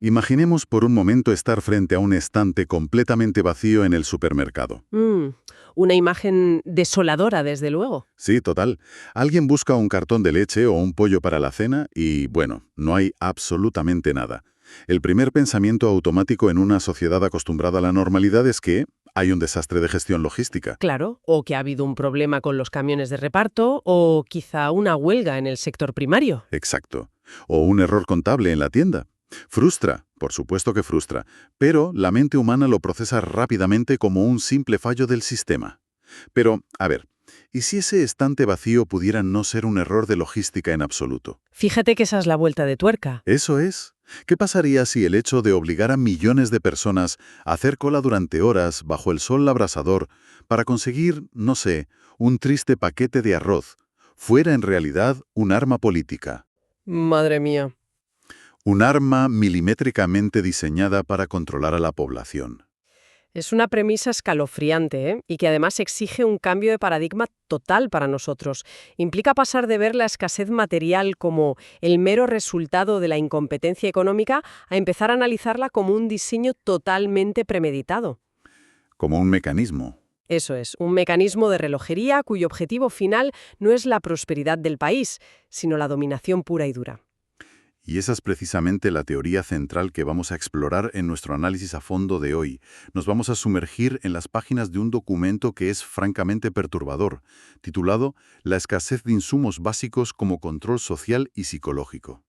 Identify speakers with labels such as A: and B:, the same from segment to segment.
A: Imaginemos por un momento estar frente a un estante completamente vacío en el supermercado.
B: Una imagen desoladora, desde luego.
A: Sí, total. Alguien busca un cartón de leche o un pollo para la cena y, bueno, no hay absolutamente nada. El primer pensamiento automático en una sociedad acostumbrada a la normalidad es que hay un desastre de gestión logística.
B: Claro, o que ha habido un problema con los camiones de reparto, o quizá una huelga en el sector primario.
A: Exacto. O un error contable en la tienda. Frustra, por supuesto que frustra, pero la mente humana lo procesa rápidamente como un simple fallo del sistema. Pero, a ver, ¿y si ese estante vacío pudiera no ser un error de logística en absoluto?
B: Fíjate que esa es la vuelta de tuerca.
A: Eso es. ¿Qué pasaría si el hecho de obligar a millones de personas a hacer cola durante horas bajo el sol abrasador para conseguir, no sé, un triste paquete de arroz, fuera en realidad un arma política?
B: Madre mía.
A: Un arma milimétricamente diseñada para controlar a la población.
B: Es una premisa escalofriante, ¿eh? Y que además exige un cambio de paradigma total para nosotros. Implica pasar de ver la escasez material como el mero resultado de la incompetencia económica a empezar a analizarla como un diseño totalmente premeditado.
A: Como un mecanismo.
B: Eso es, un mecanismo de relojería cuyo objetivo final no es la prosperidad del país, sino la dominación pura y dura.
A: Y esa es precisamente la teoría central que vamos a explorar en nuestro análisis a fondo de hoy. Nos vamos a sumergir en las páginas de un documento que es francamente perturbador, titulado La escasez de insumos básicos como control social y psicológico.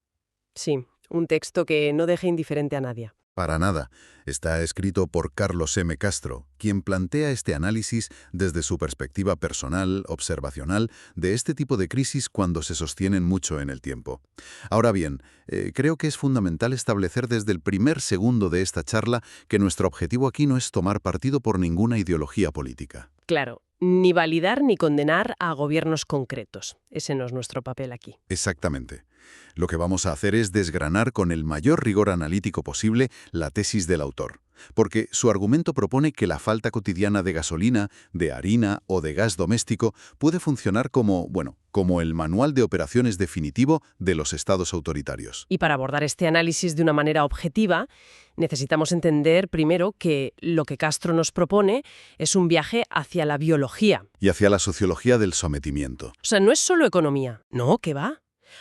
B: Sí, un texto que no deje indiferente a nadie.
C: Para nada. Está escrito por Carlos M. Castro, quien plantea este análisis desde su perspectiva personal, observacional, de este tipo de crisis cuando se sostienen mucho en el tiempo. Ahora bien, creo que es fundamental establecer desde el primer segundo de esta charla que nuestro objetivo aquí no es tomar partido por ninguna ideología política.
B: Claro, ni validar ni condenar a gobiernos concretos. Ese no es nuestro papel aquí.
C: Exactamente. Lo que vamos a hacer es desgranar con el mayor rigor analítico posible la tesis del autor, porque su argumento propone que la falta cotidiana de gasolina, de harina o de gas doméstico puede funcionar como el manual de operaciones definitivo de los estados autoritarios.
B: Y para abordar este análisis de una manera objetiva, necesitamos entender primero que lo que Castro nos propone es un viaje hacia la biología.
C: Y hacia la sociología del sometimiento.
B: O sea, no es solo economía. No, ¿qué va?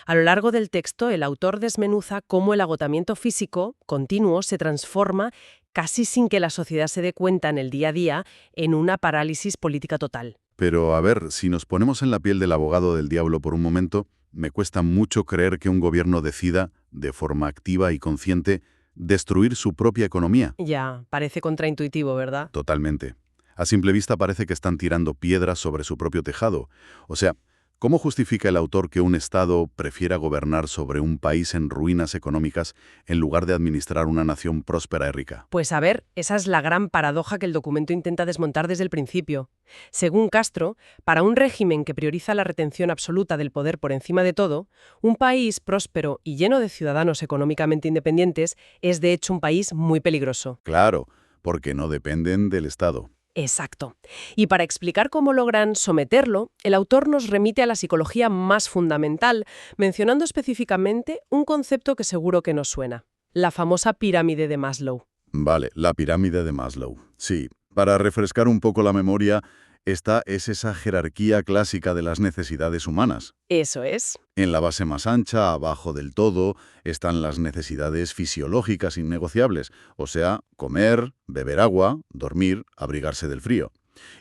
B: A lo largo del texto, el autor desmenuza cómo el agotamiento físico continuo se transforma, casi sin que la sociedad se dé cuenta en el día a día, en una parálisis política total.
A: Pero, a ver, si nos ponemos en la piel del abogado del diablo por un momento, me cuesta mucho creer que un gobierno decida, de forma activa y consciente, destruir su propia economía.
B: Ya, parece contraintuitivo, ¿verdad?
A: Totalmente. A simple vista parece que están tirando piedras sobre su propio tejado. O sea, ¿cómo justifica el autor que un Estado prefiera gobernar sobre un país en ruinas económicas en lugar de administrar una nación próspera y rica?
B: Pues a ver, esa es la gran paradoja que el documento intenta desmontar desde el principio. Según Castro, para un régimen que prioriza la retención absoluta del poder por encima de todo, un país próspero y lleno de ciudadanos económicamente independientes es de hecho un país muy peligroso.
A: Claro, porque no dependen del Estado.
B: Exacto. Y para explicar cómo logran someterlo, el autor nos remite a la psicología más fundamental, mencionando específicamente un concepto que seguro que nos suena: la famosa pirámide de Maslow.
A: Vale, la pirámide de Maslow. Sí, para refrescar un poco la memoria, esta es esa jerarquía clásica de las necesidades humanas.
B: Eso es.
A: En la base más ancha, abajo del todo, están las necesidades fisiológicas innegociables, o sea, comer, beber agua, dormir, abrigarse del frío.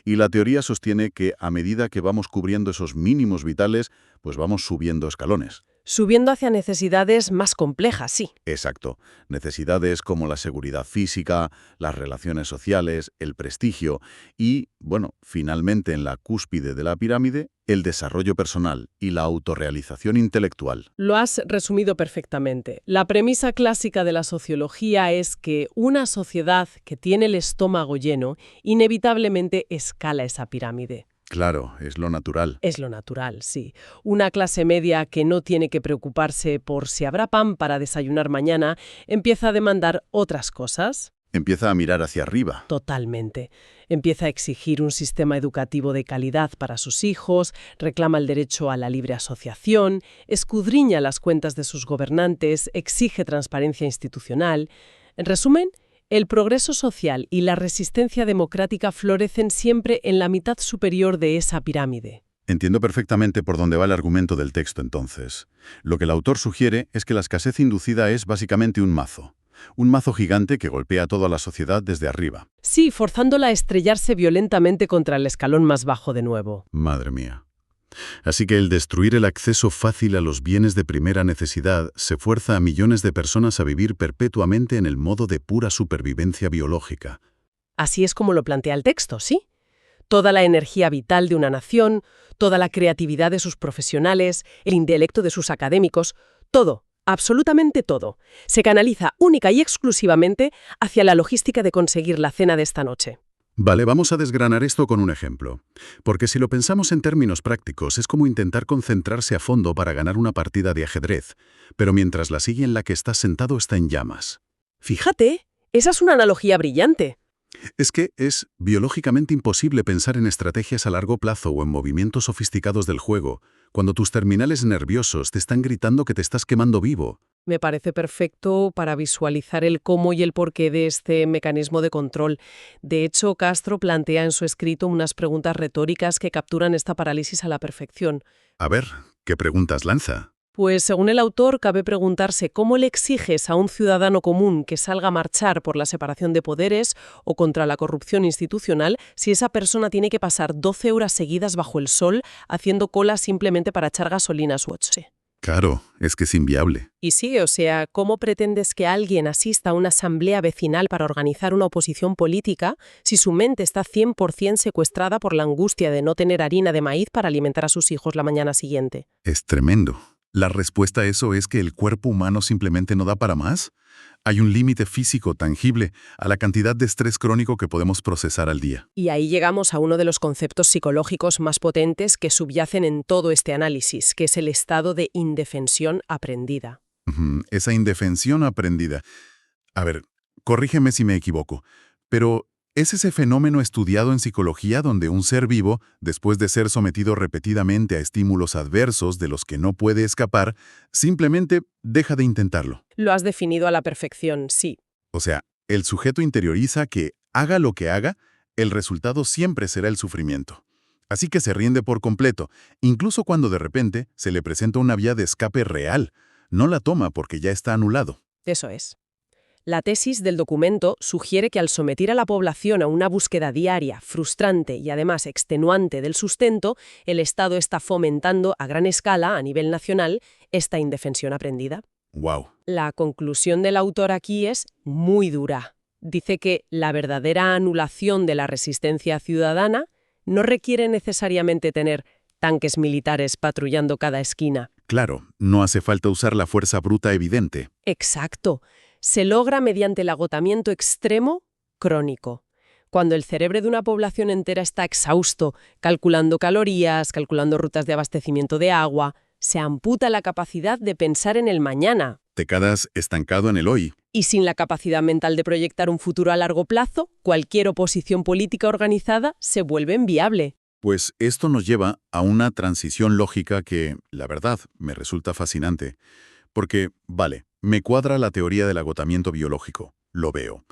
A: Y la teoría sostiene que a medida que vamos cubriendo esos mínimos vitales, pues vamos subiendo escalones.
B: Subiendo hacia necesidades más complejas, sí.
A: Exacto. Necesidades como la seguridad física, las relaciones sociales, el prestigio y, bueno, finalmente en la cúspide de la pirámide, el desarrollo personal y la autorrealización intelectual.
B: Lo has resumido perfectamente. La premisa clásica de la sociología es que una sociedad que tiene el estómago lleno inevitablemente escala esa pirámide.
A: Claro, es lo natural.
B: Es lo natural, sí. Una clase media que no tiene que preocuparse por si habrá pan para desayunar mañana empieza a demandar otras cosas.
A: Empieza a mirar hacia arriba.
B: Totalmente. Empieza a exigir un sistema educativo de calidad para sus hijos, reclama el derecho a la libre asociación, escudriña las cuentas de sus gobernantes, exige transparencia institucional. En resumen, el progreso social y la resistencia democrática florecen siempre en la mitad superior de esa pirámide.
A: Entiendo perfectamente por dónde va el argumento del texto entonces. Lo que el autor sugiere es que la escasez inducida es básicamente un mazo. Un mazo gigante que golpea a toda la sociedad desde arriba.
B: Sí, forzándola a estrellarse violentamente contra el escalón más bajo de nuevo.
C: Madre mía. Así que el destruir el acceso fácil a los bienes de primera necesidad se fuerza a millones de personas a vivir perpetuamente en el modo de pura supervivencia biológica.
B: Así es como lo plantea el texto, ¿sí? Toda la energía vital de una nación, toda la creatividad de sus profesionales, el intelecto de sus académicos, todo, absolutamente todo, se canaliza única y exclusivamente hacia la logística de conseguir la cena de esta noche.
C: Vale, vamos a desgranar esto con un ejemplo. Porque si lo pensamos en términos prácticos, es como intentar concentrarse a fondo para ganar una partida de ajedrez, pero mientras la silla en la que estás sentado está en llamas.
B: Fíjate, esa es una analogía brillante.
C: Es que es biológicamente imposible pensar en estrategias a largo plazo o en movimientos sofisticados del juego, cuando tus terminales nerviosos te están gritando que te estás quemando vivo.
B: Me parece perfecto para visualizar el cómo y el porqué de este mecanismo de control. De hecho, Castro plantea en su escrito unas preguntas retóricas que capturan esta parálisis a la perfección.
C: A ver, ¿qué preguntas lanza?
B: Pues, según el autor, cabe preguntarse cómo le exiges a un ciudadano común que salga a marchar por la separación de poderes o contra la corrupción institucional si esa persona tiene que pasar 12 horas seguidas bajo el sol haciendo cola simplemente para echar gasolina a su coche.
C: Claro, es que es inviable.
B: Y sí, o sea, ¿cómo pretendes que alguien asista a una asamblea vecinal para organizar una oposición política si su mente está 100% secuestrada por la angustia de no tener harina de maíz para alimentar a sus hijos la mañana siguiente?
C: Es tremendo. ¿La respuesta a eso es que el cuerpo humano simplemente no da para más? Hay un límite físico tangible a la cantidad de estrés crónico que podemos procesar al día.
B: Y ahí llegamos a uno de los conceptos psicológicos más potentes que subyacen en todo este análisis, que es el estado de indefensión aprendida.
C: Esa indefensión aprendida. A ver, corrígeme si me equivoco, pero ¿es ese fenómeno estudiado en psicología donde un ser vivo, después de ser sometido repetidamente a estímulos adversos de los que no puede escapar, simplemente deja de intentarlo?
B: Lo has definido a la perfección, sí.
C: O sea, el sujeto interioriza que, haga lo que haga, el resultado siempre será el sufrimiento. Así que se rinde por completo, incluso cuando de repente se le presenta una vía de escape real. No la toma porque ya está anulado.
B: Eso es. La tesis del documento sugiere que al someter a la población a una búsqueda diaria, frustrante y además extenuante del sustento, el Estado está fomentando a gran escala, a nivel nacional, esta indefensión aprendida.
C: ¡Wow!
B: La conclusión del autor aquí es muy dura. Dice que la verdadera anulación de la resistencia ciudadana no requiere necesariamente tener tanques militares patrullando cada esquina.
C: Claro, no hace falta usar la fuerza bruta evidente.
B: Exacto. Se logra mediante el agotamiento extremo crónico. Cuando el cerebro de una población entera está exhausto, calculando calorías, calculando rutas de abastecimiento de agua, se amputa la capacidad de pensar en el mañana.
C: Te quedas estancado en el hoy.
B: Y sin la capacidad mental de proyectar un futuro a largo plazo, cualquier oposición política organizada se vuelve inviable.
C: Pues esto nos lleva a una transición lógica que, la verdad, me resulta fascinante. Porque, vale, me cuadra la teoría del agotamiento biológico, lo veo.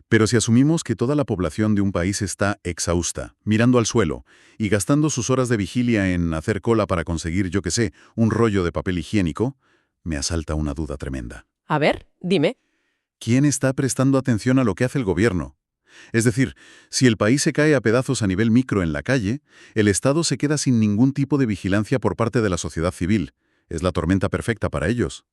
C: Pero si asumimos que toda la población de un país está exhausta, mirando al suelo y gastando sus horas de vigilia en hacer cola para conseguir, yo qué sé, un rollo de papel higiénico, me asalta una duda tremenda.
B: A ver, dime.
C: ¿Quién está prestando atención a lo que hace el gobierno? Es decir, si el país se cae a pedazos a nivel micro en la calle, el Estado se queda sin ningún tipo de vigilancia por parte de la sociedad civil. Es la tormenta perfecta para ellos.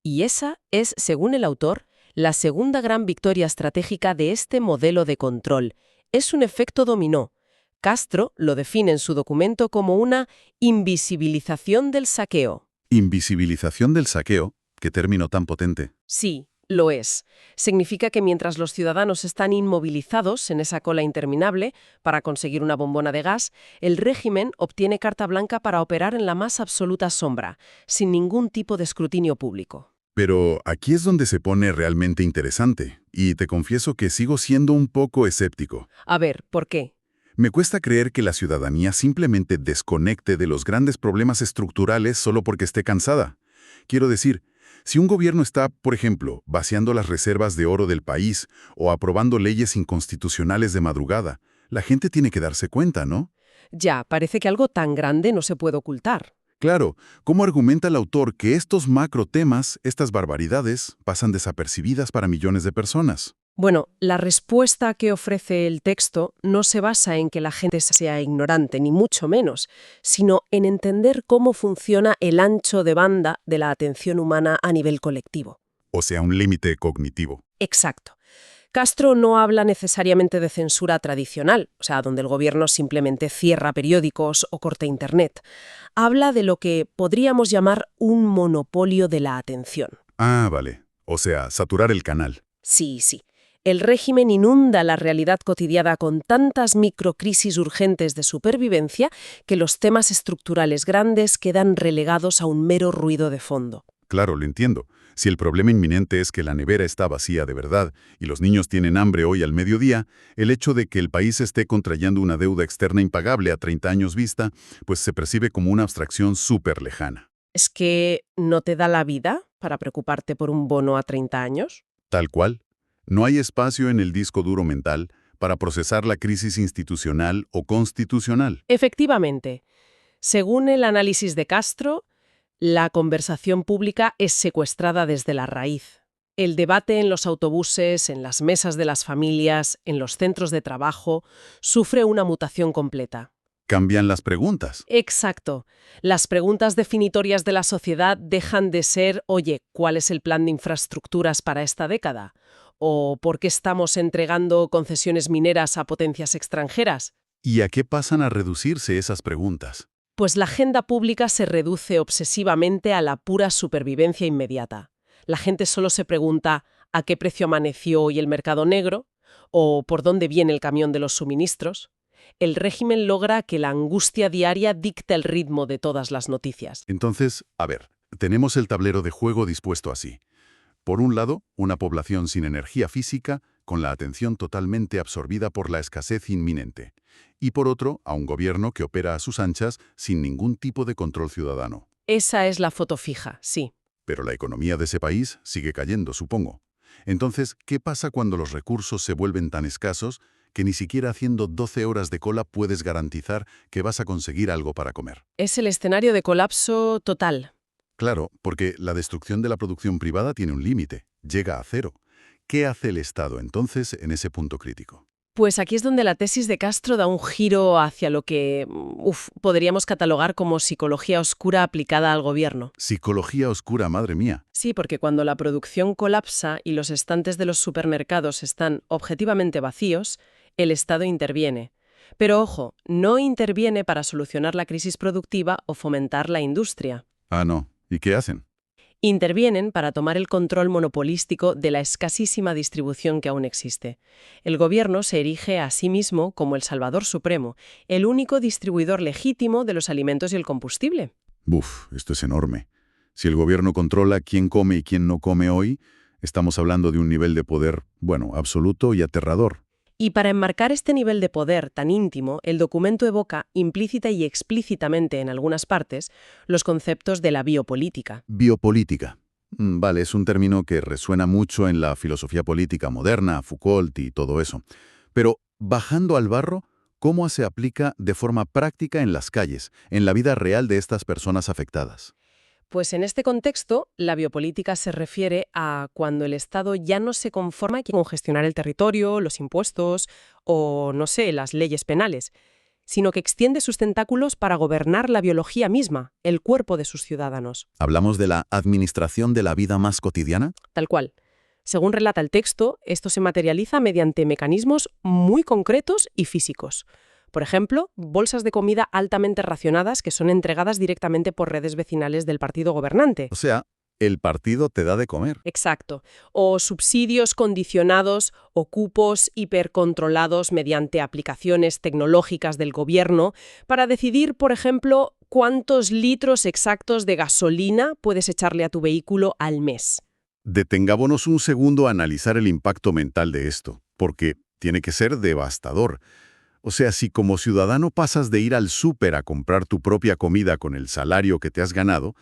B: Y esa es, según el autor, la segunda gran victoria estratégica de este modelo de control. Es un efecto dominó. Castro lo define en su documento como una invisibilización del saqueo.
C: Invisibilización del saqueo, qué término tan potente.
B: Sí, lo es. Significa que mientras los ciudadanos están inmovilizados en esa cola interminable para conseguir una bombona de gas, el régimen obtiene carta blanca para operar en la más absoluta sombra, sin ningún tipo de escrutinio público.
C: Pero aquí es donde se pone realmente interesante, y te confieso que sigo siendo un poco escéptico.
B: A ver, ¿por qué?
C: Me cuesta creer que la ciudadanía simplemente desconecte de los grandes problemas estructurales solo porque esté cansada. Quiero decir, si un gobierno está, por ejemplo, vaciando las reservas de oro del país o aprobando leyes inconstitucionales de madrugada, la gente tiene que darse cuenta, ¿no?
B: Ya, parece que algo tan grande no se puede ocultar.
C: Claro, ¿cómo argumenta el autor que estos macro temas, estas barbaridades, pasan desapercibidas para millones de personas?
B: Bueno, la respuesta que ofrece el texto no se basa en que la gente sea ignorante, ni mucho menos, sino en entender cómo funciona el ancho de banda de la atención humana a nivel colectivo.
C: O sea, un límite cognitivo.
B: Exacto. Castro no habla necesariamente de censura tradicional, o sea, donde el gobierno simplemente cierra periódicos o corta Internet. Habla de lo que podríamos llamar un monopolio de la atención.
C: Ah, vale. O sea, saturar el canal.
B: Sí, sí. El régimen inunda la realidad cotidiana con tantas microcrisis urgentes de supervivencia que los temas estructurales grandes quedan relegados a un mero ruido de fondo.
C: Claro, lo entiendo. Si el problema inminente es que la nevera está vacía de verdad y los niños tienen hambre hoy al mediodía, el hecho de que el país esté contrayendo una deuda externa impagable a 30 años vista, pues se percibe como una abstracción súper lejana.
B: ¿Es que no te da la vida para preocuparte por un bono a 30 años?
C: Tal cual. No hay espacio en el disco duro mental para procesar la crisis institucional o constitucional.
B: Efectivamente. Según el análisis de Castro, la conversación pública es secuestrada desde la raíz. El debate en los autobuses, en las mesas de las familias, en los centros de trabajo, sufre una mutación completa.
C: Cambian las preguntas.
B: Exacto. Las preguntas definitorias de la sociedad dejan de ser, oye, ¿cuál es el plan de infraestructuras para esta década? ¿O por qué estamos entregando concesiones mineras a potencias extranjeras?
C: ¿Y a qué pasan a reducirse esas preguntas?
B: Pues la agenda pública se reduce obsesivamente a la pura supervivencia inmediata. La gente solo se pregunta ¿a qué precio amaneció hoy el mercado negro? ¿O por dónde viene el camión de los suministros? El régimen logra que la angustia diaria dicte el ritmo de todas las noticias.
C: Entonces, a ver, tenemos el tablero de juego dispuesto así. Por un lado, una población sin energía física, con la atención totalmente absorbida por la escasez inminente. Y por otro, a un gobierno que opera a sus anchas sin ningún tipo de control ciudadano.
B: Esa es la foto fija, sí.
C: Pero la economía de ese país sigue cayendo, supongo. Entonces, ¿qué pasa cuando los recursos se vuelven tan escasos que ni siquiera haciendo 12 horas de cola puedes garantizar que vas a conseguir algo para comer?
B: Es el escenario de colapso total.
C: Claro, porque la destrucción de la producción privada tiene un límite, llega a cero. ¿Qué hace el Estado entonces en ese punto crítico?
B: Pues aquí es donde la tesis de Castro da un giro hacia lo que podríamos catalogar como psicología oscura aplicada al gobierno.
C: Psicología oscura, madre mía.
B: Sí, porque cuando la producción colapsa y los estantes de los supermercados están objetivamente vacíos, el Estado interviene. Pero ojo, no interviene para solucionar la crisis productiva o fomentar la industria.
C: Ah, no. ¿Y qué hacen?
B: Intervienen para tomar el control monopolístico de la escasísima distribución que aún existe. El gobierno se erige a sí mismo como el Salvador Supremo, el único distribuidor legítimo de los alimentos y el combustible.
C: Buf, esto es enorme. Si el gobierno controla quién come y quién no come hoy, estamos hablando de un nivel de poder, bueno, absoluto y aterrador.
B: Y para enmarcar este nivel de poder tan íntimo, el documento evoca, implícita y explícitamente en algunas partes, los conceptos de la biopolítica.
C: Biopolítica. Vale, es un término que resuena mucho en la filosofía política moderna, Foucault y todo eso. Pero, bajando al barro, ¿cómo se aplica de forma práctica en las calles, en la vida real de estas personas afectadas?
B: Pues en este contexto, la biopolítica se refiere a cuando el Estado ya no se conforma con gestionar el territorio, los impuestos o, no sé, las leyes penales, sino que extiende sus tentáculos para gobernar la biología misma, el cuerpo de sus ciudadanos.
C: ¿Hablamos de la administración de la vida más cotidiana?
B: Tal cual. Según relata el texto, esto se materializa mediante mecanismos muy concretos y físicos. Por ejemplo, bolsas de comida altamente racionadas que son entregadas directamente por redes vecinales del partido gobernante.
C: O sea, el partido te da de comer.
B: Exacto. O subsidios condicionados o cupos hipercontrolados mediante aplicaciones tecnológicas del gobierno para decidir, por ejemplo, cuántos litros exactos de gasolina puedes echarle a tu vehículo al mes.
A: Detengámonos un segundo a analizar el impacto mental de esto, porque tiene que ser devastador. O sea, si como ciudadano pasas de ir al súper a comprar tu propia comida con el salario que te has ganado,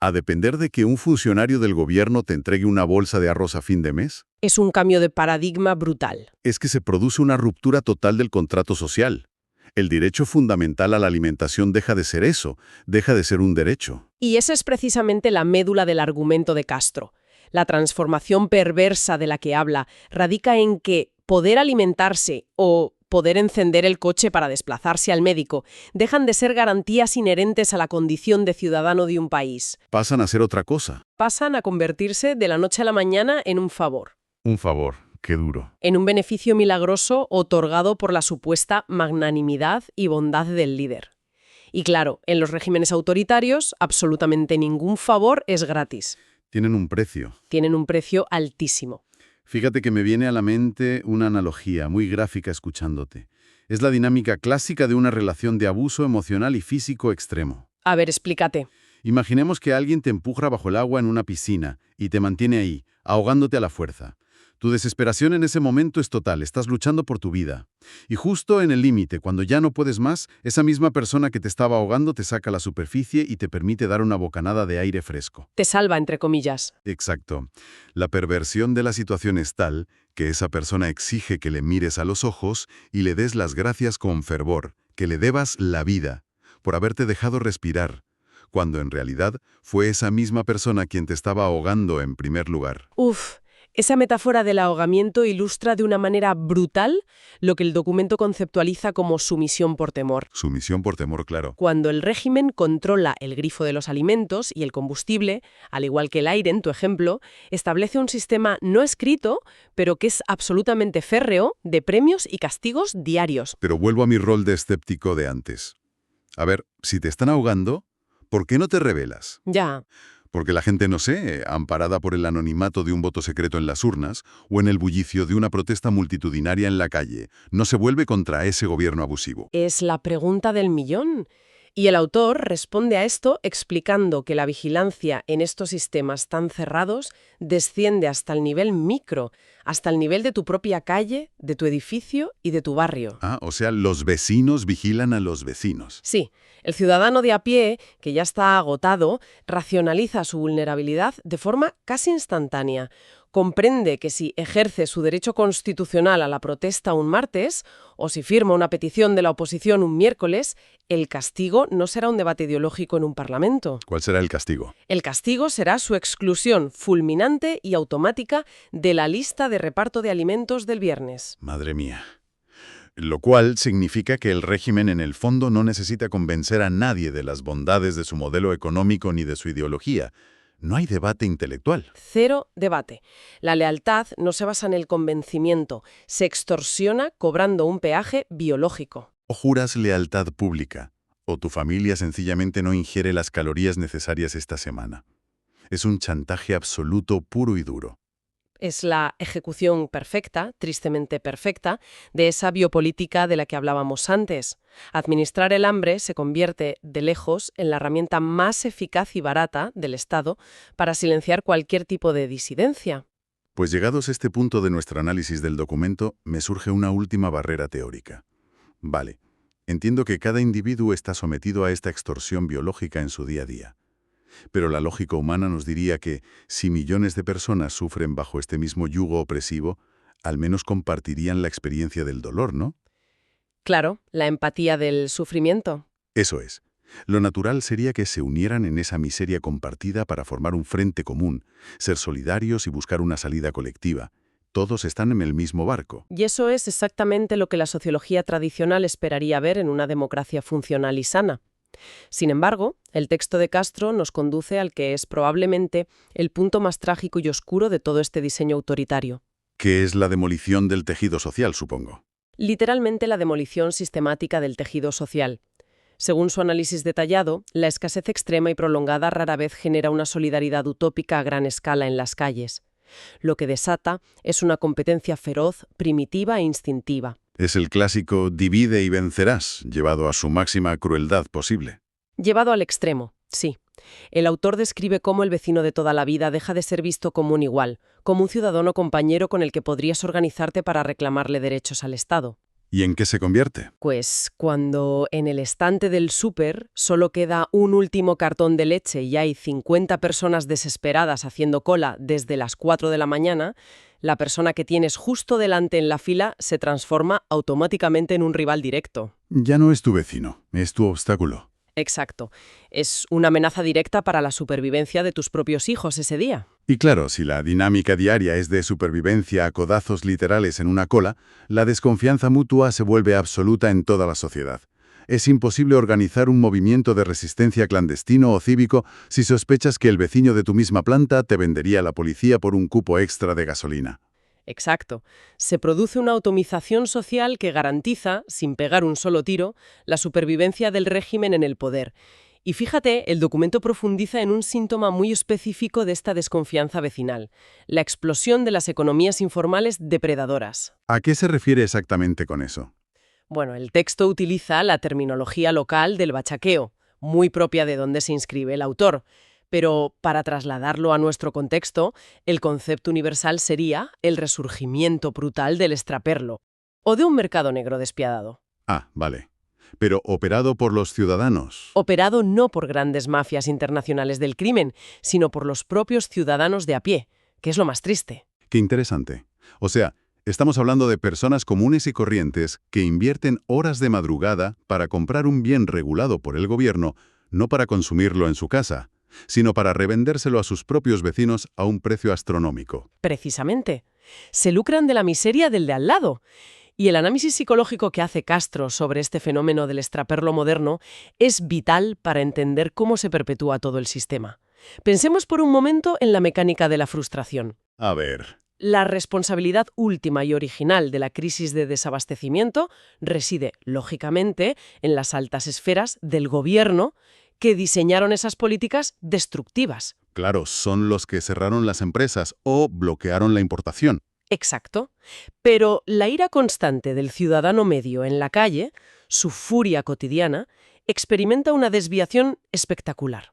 A: a depender de que un funcionario del gobierno te entregue una bolsa de arroz a fin de mes,
B: Es un cambio de paradigma brutal.
A: es que se produce una ruptura total del contrato social. El derecho fundamental a la alimentación deja de ser eso, deja de ser un derecho.
B: Y esa es precisamente la médula del argumento de Castro. La transformación perversa de la que habla radica en que poder alimentarse o poder encender el coche para desplazarse al médico dejan de ser garantías inherentes a la condición de ciudadano de un país.
A: Pasan a ser otra cosa.
B: Pasan a convertirse de la noche a la mañana en un favor,
A: Un favor, qué duro.
B: en un beneficio milagroso otorgado por la supuesta magnanimidad y bondad del líder. Y claro, en los regímenes autoritarios, absolutamente ningún favor es gratis.
A: Tienen un precio.
B: Tienen un precio altísimo.
A: Fíjate que me viene a la mente una analogía muy gráfica escuchándote. Es la dinámica clásica de una relación de abuso emocional y físico extremo.
B: A ver, explícate.
A: Imaginemos que alguien te empuja bajo el agua en una piscina y te mantiene ahí, ahogándote a la fuerza. Tu desesperación en ese momento es total, estás luchando por tu vida. Y justo en el límite, cuando ya no puedes más, esa misma persona que te estaba ahogando te saca a la superficie y te permite dar una bocanada de aire fresco.
B: Te salva, entre comillas.
A: Exacto. La perversión de la situación es tal que esa persona exige que le mires a los ojos y le des las gracias con fervor, que le debas la vida, por haberte dejado respirar, cuando en realidad fue esa misma persona quien te estaba ahogando en primer lugar.
B: Uf, esa metáfora del ahogamiento ilustra de una manera brutal lo que el documento conceptualiza como sumisión por temor.
A: Sumisión por temor, claro.
B: Cuando el régimen controla el grifo de los alimentos y el combustible, al igual que el aire en tu ejemplo, establece un sistema no escrito, pero que es absolutamente férreo, de premios y castigos diarios.
A: Pero vuelvo a mi rol de escéptico de antes. A ver, si te están ahogando, ¿por qué no te rebelas?
B: Ya.
A: Porque la gente, no sé, amparada por el anonimato de un voto secreto en las urnas o en el bullicio de una protesta multitudinaria en la calle, no se vuelve contra ese gobierno abusivo.
B: Es la pregunta del millón. Y el autor responde a esto explicando que la vigilancia en estos sistemas tan cerrados desciende hasta el nivel micro, hasta el nivel de tu propia calle, de tu edificio y de tu barrio.
A: Ah, o sea, los vecinos vigilan a los vecinos.
B: Sí, el ciudadano de a pie, que ya está agotado, racionaliza su vulnerabilidad de forma casi instantánea. Comprende que si ejerce su derecho constitucional a la protesta un martes, o si firma una petición de la oposición un miércoles, el castigo no será un debate ideológico en un parlamento.
A: ¿Cuál será el castigo?
B: El castigo será su exclusión fulminante y automática de la lista de reparto de alimentos del viernes.
A: Madre mía. Lo cual significa que el régimen en el fondo no necesita convencer a nadie de las bondades de su modelo económico ni de su ideología. No hay debate intelectual.
B: Cero debate. La lealtad no se basa en el convencimiento, se extorsiona cobrando un peaje biológico.
A: O juras lealtad pública, o tu familia sencillamente no ingiere las calorías necesarias esta semana. Es un chantaje absoluto puro y duro.
B: Es la ejecución perfecta, tristemente perfecta, de esa biopolítica de la que hablábamos antes. Administrar el hambre se convierte, de lejos, en la herramienta más eficaz y barata del Estado para silenciar cualquier tipo de disidencia.
A: Pues llegados a este punto de nuestro análisis del documento, me surge una última barrera teórica. Vale, entiendo que cada individuo está sometido a esta extorsión biológica en su día a día. Pero la lógica humana nos diría que, si millones de personas sufren bajo este mismo yugo opresivo, al menos compartirían la experiencia del dolor, ¿no?
B: Claro, la empatía del sufrimiento.
A: Eso es. Lo natural sería que se unieran en esa miseria compartida para formar un frente común, ser solidarios y buscar una salida colectiva. Todos están en el mismo barco.
B: Y eso es exactamente lo que la sociología tradicional esperaría ver en una democracia funcional y sana. Sin embargo, el texto de Castro nos conduce al que es probablemente el punto más trágico y oscuro de todo este diseño autoritario.
A: Que es la demolición del tejido social, supongo.
B: Literalmente la demolición sistemática del tejido social. Según su análisis detallado, la escasez extrema y prolongada rara vez genera una solidaridad utópica a gran escala en las calles. Lo que desata es una competencia feroz, primitiva e instintiva.
A: Es el clásico divide y vencerás, llevado a su máxima crueldad posible.
B: Llevado al extremo, sí. El autor describe cómo el vecino de toda la vida deja de ser visto como un igual, como un ciudadano compañero con el que podrías organizarte para reclamarle derechos al Estado.
C: ¿Y en qué se convierte?
B: Pues cuando en el estante del súper solo queda un último cartón de leche y hay 50 personas desesperadas haciendo cola desde las 4 de la mañana, la persona que tienes justo delante en la fila se transforma automáticamente en un rival directo.
C: Ya no es tu vecino, es tu obstáculo.
B: Exacto. Es una amenaza directa para la supervivencia de tus propios hijos ese día.
C: Y claro, si la dinámica diaria es de supervivencia a codazos literales en una cola, la desconfianza mutua se vuelve absoluta en toda la sociedad. Es imposible organizar un movimiento de resistencia clandestino o cívico si sospechas que el vecino de tu misma planta te vendería a la policía por un cupo extra de gasolina.
B: Exacto. Se produce una atomización social que garantiza, sin pegar un solo tiro, la supervivencia del régimen en el poder. Y fíjate, el documento profundiza en un síntoma muy específico de esta desconfianza vecinal, la explosión de las economías informales depredadoras.
C: ¿A qué se refiere exactamente con eso?
B: Bueno, el texto utiliza la terminología local del bachaqueo, muy propia de donde se inscribe el autor. Pero para trasladarlo a nuestro contexto, el concepto universal sería el resurgimiento brutal del extraperlo, o de un mercado negro despiadado.
C: Ah, vale. Pero operado por los ciudadanos.
B: Operado no por grandes mafias internacionales del crimen, sino por los propios ciudadanos de a pie, que es lo más triste.
C: Qué interesante. O sea, estamos hablando de personas comunes y corrientes que invierten horas de madrugada para comprar un bien regulado por el gobierno, no para consumirlo en su casa, sino para revendérselo a sus propios vecinos a un precio astronómico.
B: Precisamente. Se lucran de la miseria del de al lado. Y el análisis psicológico que hace Castro sobre este fenómeno del extraperlo moderno es vital para entender cómo se perpetúa todo el sistema. Pensemos por un momento en la mecánica de la frustración.
C: A ver.
B: La responsabilidad última y original de la crisis de desabastecimiento reside, lógicamente, en las altas esferas del gobierno que diseñaron esas políticas destructivas.
C: Claro, son los que cerraron las empresas o bloquearon la importación.
B: Exacto. Pero la ira constante del ciudadano medio en la calle, su furia cotidiana, experimenta una desviación espectacular.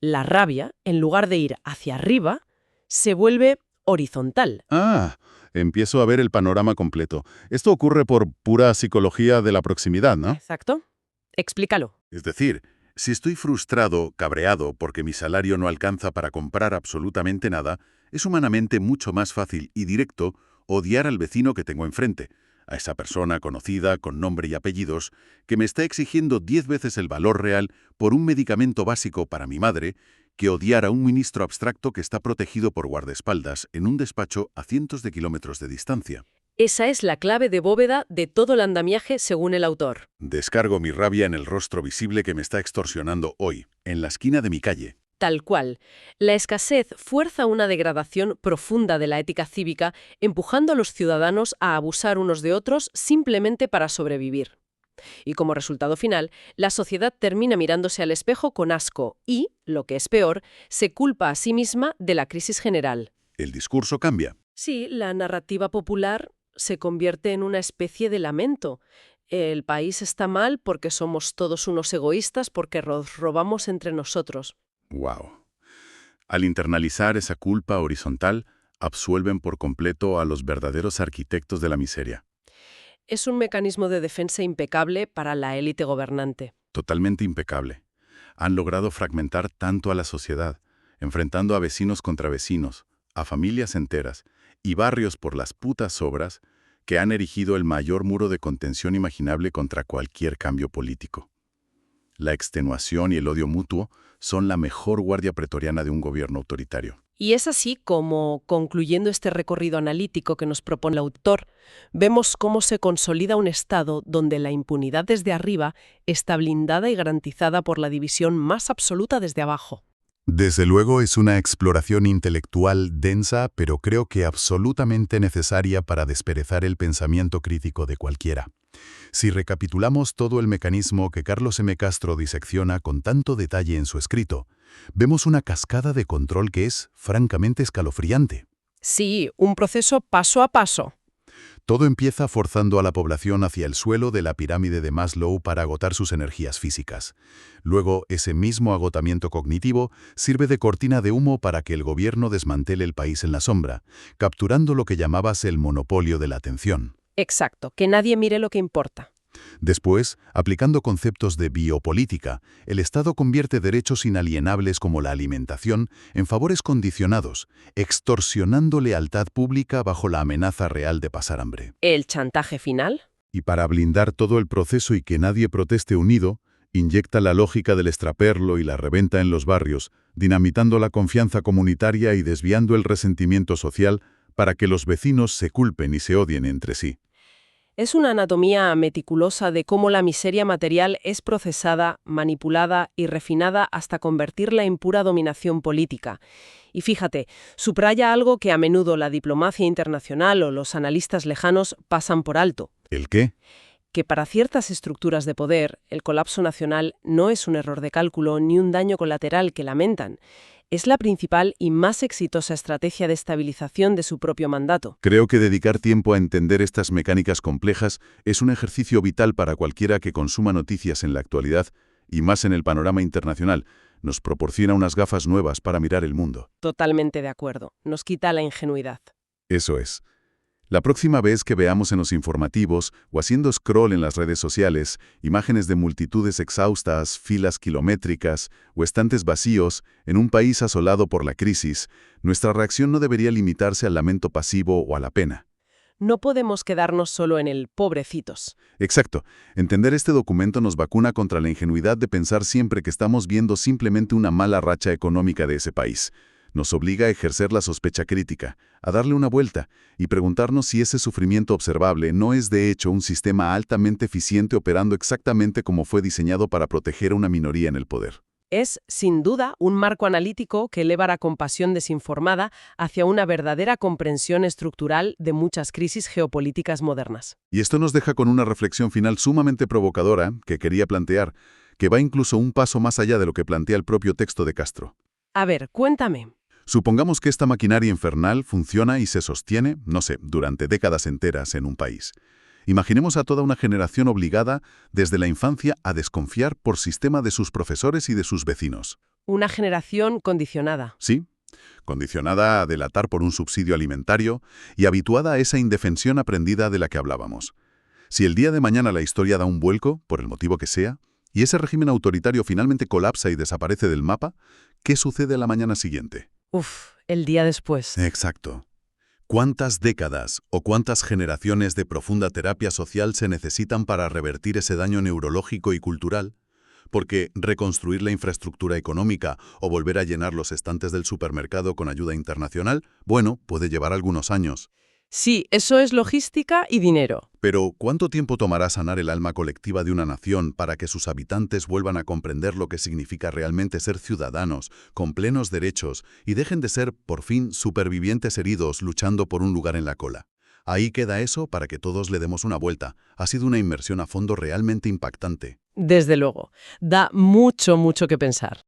B: La rabia, en lugar de ir hacia arriba, se vuelve horizontal.
C: Ah, empiezo a ver el panorama completo. Esto ocurre por pura psicología de la proximidad, ¿no?
B: Exacto. Explícalo.
C: Es decir, si estoy frustrado, cabreado, porque mi salario no alcanza para comprar absolutamente nada, es humanamente mucho más fácil y directo odiar al vecino que tengo enfrente, a esa persona conocida, con nombre y apellidos, que me está exigiendo 10 veces el valor real por un medicamento básico para mi madre, que odiar a un ministro abstracto que está protegido por guardaespaldas en un despacho a cientos de kilómetros de distancia.
B: Esa es la clave de bóveda de todo el andamiaje según el autor.
C: Descargo mi rabia en el rostro visible que me está extorsionando hoy, en la esquina de mi calle.
B: Tal cual. La escasez fuerza una degradación profunda de la ética cívica, empujando a los ciudadanos a abusar unos de otros simplemente para sobrevivir. Y como resultado final, la sociedad termina mirándose al espejo con asco y, lo que es peor, se culpa a sí misma de la crisis general.
C: El discurso cambia.
B: Sí, la narrativa popular se convierte en una especie de lamento. El país está mal porque somos todos unos egoístas, porque nos robamos entre nosotros.
C: ¡Wow! Al internalizar esa culpa horizontal, absuelven por completo a los verdaderos arquitectos de la miseria.
B: Es un mecanismo de defensa impecable para la élite gobernante.
C: Totalmente impecable. Han logrado fragmentar tanto a la sociedad, enfrentando a vecinos contra vecinos, a familias enteras y barrios por las putas obras, que han erigido el mayor muro de contención imaginable contra cualquier cambio político. La extenuación y el odio mutuo son la mejor guardia pretoriana de un gobierno autoritario.
B: Y es así como, concluyendo este recorrido analítico que nos propone el autor, vemos cómo se consolida un Estado donde la impunidad desde arriba está blindada y garantizada por la división más absoluta desde abajo.
C: Desde luego es una exploración intelectual densa, pero creo que absolutamente necesaria para desperezar el pensamiento crítico de cualquiera. Si recapitulamos todo el mecanismo que Carlos M. Castro disecciona con tanto detalle en su escrito, vemos una cascada de control que es francamente escalofriante.
B: Sí, un proceso paso a paso.
C: Todo empieza forzando a la población hacia el suelo de la pirámide de Maslow para agotar sus energías físicas. Luego, ese mismo agotamiento cognitivo sirve de cortina de humo para que el gobierno desmantele el país en la sombra, capturando lo que llamabas el monopolio de la atención.
B: Exacto, que nadie mire lo que importa.
C: Después, aplicando conceptos de biopolítica, el Estado convierte derechos inalienables como la alimentación en favores condicionados, extorsionando lealtad pública bajo la amenaza real de pasar hambre.
B: ¿El chantaje final?
C: Y para blindar todo el proceso y que nadie proteste unido, inyecta la lógica del extraperlo y la reventa en los barrios, dinamitando la confianza comunitaria y desviando el resentimiento social para que los vecinos se culpen y se odien entre sí.
B: Es una anatomía meticulosa de cómo la miseria material es procesada, manipulada y refinada hasta convertirla en pura dominación política. Y fíjate, subraya algo que a menudo la diplomacia internacional o los analistas lejanos pasan por alto.
C: ¿El qué?
B: Que para ciertas estructuras de poder, el colapso nacional no es un error de cálculo ni un daño colateral que lamentan. Es la principal y más exitosa estrategia de estabilización de su propio mandato.
C: Creo que dedicar tiempo a entender estas mecánicas complejas es un ejercicio vital para cualquiera que consuma noticias en la actualidad, y más en el panorama internacional. Nos proporciona unas gafas nuevas para mirar el mundo.
B: Totalmente de acuerdo. Nos quita la ingenuidad.
C: Eso es. La próxima vez que veamos en los informativos o haciendo scroll en las redes sociales imágenes de multitudes exhaustas, filas kilométricas o estantes vacíos en un país asolado por la crisis, nuestra reacción no debería limitarse al lamento pasivo o a la pena.
B: No podemos quedarnos solo en el pobrecitos.
C: Exacto. Entender este documento nos vacuna contra la ingenuidad de pensar siempre que estamos viendo simplemente una mala racha económica de ese país. Nos obliga a ejercer la sospecha crítica, a darle una vuelta y preguntarnos si ese sufrimiento observable no es de hecho un sistema altamente eficiente operando exactamente como fue diseñado para proteger a una minoría en el poder.
B: Es, sin duda, un marco analítico que eleva la compasión desinformada hacia una verdadera comprensión estructural de muchas crisis geopolíticas modernas.
C: Y esto nos deja con una reflexión final sumamente provocadora que quería plantear, que va incluso un paso más allá de lo que plantea el propio texto de Castro.
B: A ver, cuéntame.
C: Supongamos que esta maquinaria infernal funciona y se sostiene, no sé, durante décadas enteras en un país. Imaginemos a toda una generación obligada desde la infancia a desconfiar por sistema de sus profesores y de sus vecinos.
B: Una generación condicionada.
C: Sí, condicionada a delatar por un subsidio alimentario y habituada a esa indefensión aprendida de la que hablábamos. Si el día de mañana la historia da un vuelco, por el motivo que sea, y ese régimen autoritario finalmente colapsa y desaparece del mapa, ¿qué sucede a la mañana siguiente?
B: El día después.
C: Exacto. ¿Cuántas décadas o cuántas generaciones de profunda terapia social se necesitan para revertir ese daño neurológico y cultural? Porque reconstruir la infraestructura económica o volver a llenar los estantes del supermercado con ayuda internacional, bueno, puede llevar algunos años.
B: Sí, eso es logística y dinero.
C: Pero, ¿cuánto tiempo tomará sanar el alma colectiva de una nación para que sus habitantes vuelvan a comprender lo que significa realmente ser ciudadanos, con plenos derechos, y dejen de ser, por fin, supervivientes heridos luchando por un lugar en la cola? Ahí queda eso para que todos le demos una vuelta. Ha sido una inmersión a fondo realmente impactante.
B: Desde luego. Da mucho, mucho que pensar.